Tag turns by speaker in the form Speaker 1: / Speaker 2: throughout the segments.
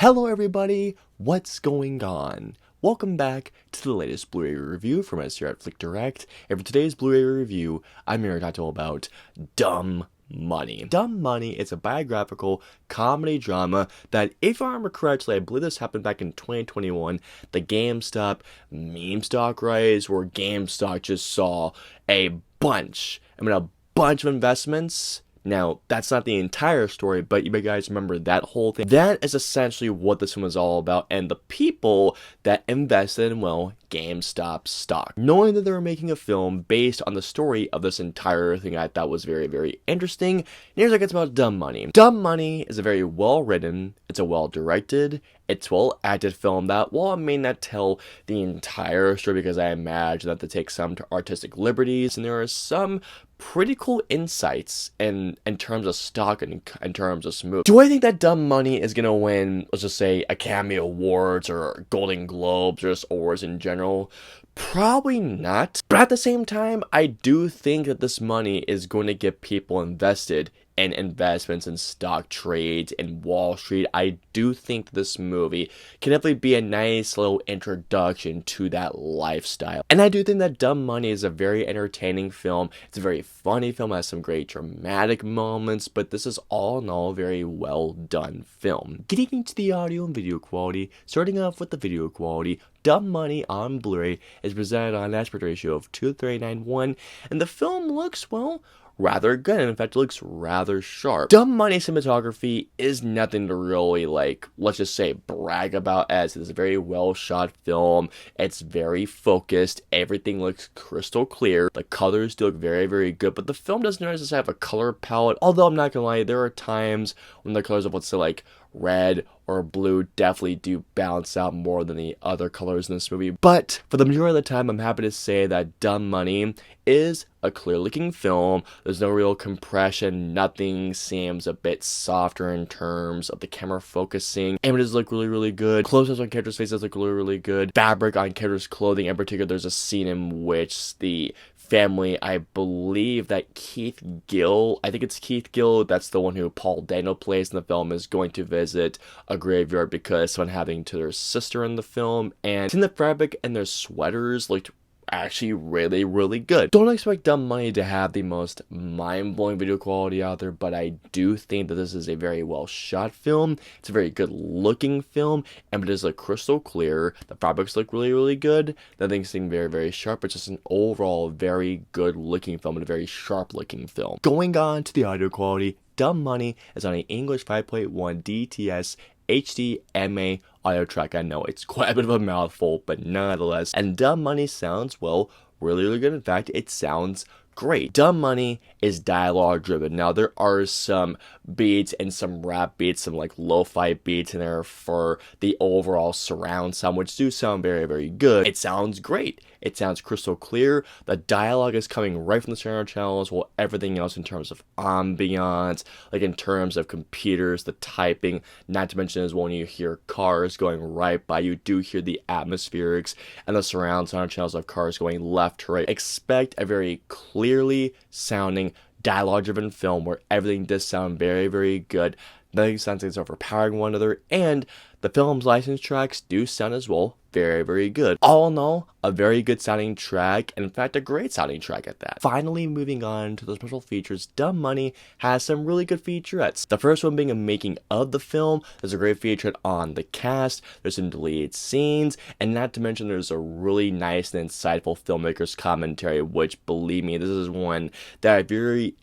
Speaker 1: Hello everybody, what's going on? Welcome back to the latest Blu-ray review from us here at Flick Direct. And for today's Blu-ray review, I'm here to talk about Dumb Money. Dumb Money is a biographical comedy drama that, if I remember correctly, I believe this happened back in 2021, the GameStop meme stock rise, where GameStop just saw a bunch of investments. Now, that's not the entire story, but you guys remember that whole thing. That is essentially what this one was all about, and the people that invested in, well, GameStop stock. Knowing that they were making a film based on the story of this entire thing, I thought was very, very interesting. And here's what gets about Dumb Money. Dumb Money is a very well-written, it's a well-directed, it's well-acted film that, while it may not tell the entire story, because I imagine that they take some artistic liberties, and there are some pretty cool insights in terms of stock and in terms of smooth. Do I think that Dumb Money is gonna win, let's just say, Academy Awards or Golden Globes or just awards in general? Probably not. But at the same time, I do think that this money is going to get people invested in investments in stock trades and Wall Street. I do think this movie can definitely be a nice little introduction to that lifestyle. And I do think that Dumb Money is a very entertaining film. It's a very funny film, it has some great dramatic moments, but this is all in all a very well done film. Getting into the audio and video quality, starting off with the video quality, Dumb Money on Blu-ray is presented on an aspect ratio of 2:391, and the film looks, well, rather good. In fact, it looks rather sharp. Dumb Money cinematography is nothing to really, let's just say, brag about, as it's a very well shot film. It's very focused. Everything looks crystal clear. The colors do look very, very good, but the film doesn't necessarily have a color palette. Although I'm not gonna lie, there are times when the colors of, let's say, red or blue definitely do balance out more than the other colors in this movie. But for the majority of the time, I'm happy to say that Dumb Money is a clear looking film. There's no real compression. Nothing seems a bit softer in terms of the camera focusing. Images look really, really good. Close-ups on characters' faces look really, really good. Fabric on characters' clothing. In particular, there's a scene in which the family, I believe that Keith Gill, that's the one who Paul Dano plays in the film, is going to visit a graveyard because someone happened to their sister in the film, and the fabric and their sweaters looked actually really, really good. Don't expect Dumb Money to have the most mind-blowing video quality out there, but I do think that this is a very well shot film. It's a very good looking film, and it is crystal clear. The fabrics look really, really good. The things seem very, very sharp. It's just an overall very good looking film and a very sharp looking film. Going on to the audio quality, Dumb Money is on an English 5.1 DTS HDMA audio track. I know it's quite a bit of a mouthful, but nonetheless. And Dumb Money sounds, well, really, really good. In fact, it sounds great. Dumb Money is dialogue driven. Now, there are some beats and some rap beats, some lo-fi beats in there for the overall surround sound, which do sound very, very good. It sounds great. It sounds crystal clear. The dialogue is coming right from the surround channels, while everything else in terms of ambiance, in terms of computers, the typing, not to mention as well, when you hear cars going right by, you do hear the atmospherics and the surround sound channels of cars going left to right. Expect a very clearly sounding dialogue-driven film where everything does sound very, very good. Nothing sounds like it's overpowering one another, and the film's licensed tracks do sound as well very, very good. All in all, a very good sounding track, and in fact a great sounding track at that. Finally, moving on to the special features, Dumb Money has some really good featurettes. The first one being a making of the film. There's a great featurette on the cast, there's some deleted scenes, and not to mention there's a really nice and insightful filmmaker's commentary, which, believe me, this is one that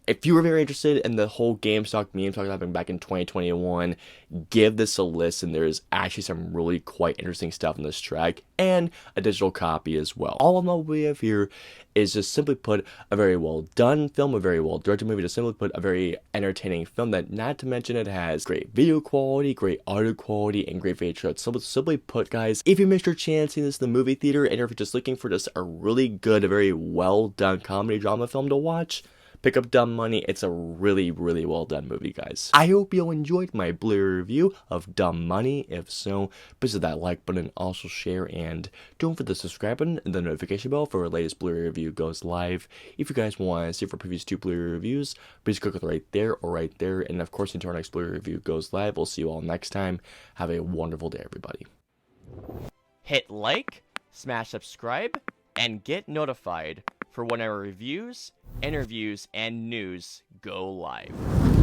Speaker 1: if you were very interested in the whole GameStop meme talk happening back in 2021, give this a listen. There's actually some really quite interesting stuff in this track, and a digital copy as well. All in all, what we have here is, just simply put, a very well done film, a very well directed movie, just simply put, a very entertaining film that, not to mention, it has great video quality, great audio quality, and great features. So simply put, guys, if you missed your chance seeing this in the movie theater, and if you're just looking for just a really good, a very well done comedy drama film to watch, pick up Dumb Money. It's a really, really well done movie, guys. I hope you enjoyed my Blu-ray review of Dumb Money. If so, please hit that like button, also share, and don't forget the subscribe button and the notification bell for our latest Blu-ray review goes live. If you guys want to see our previous 2 Blu-ray reviews, please click right there or right there. And of course, until our next Blu-ray review goes live, we'll see you all next time. Have a wonderful day, everybody. Hit like, smash subscribe, and get notified for when our reviews, interviews, and news go live.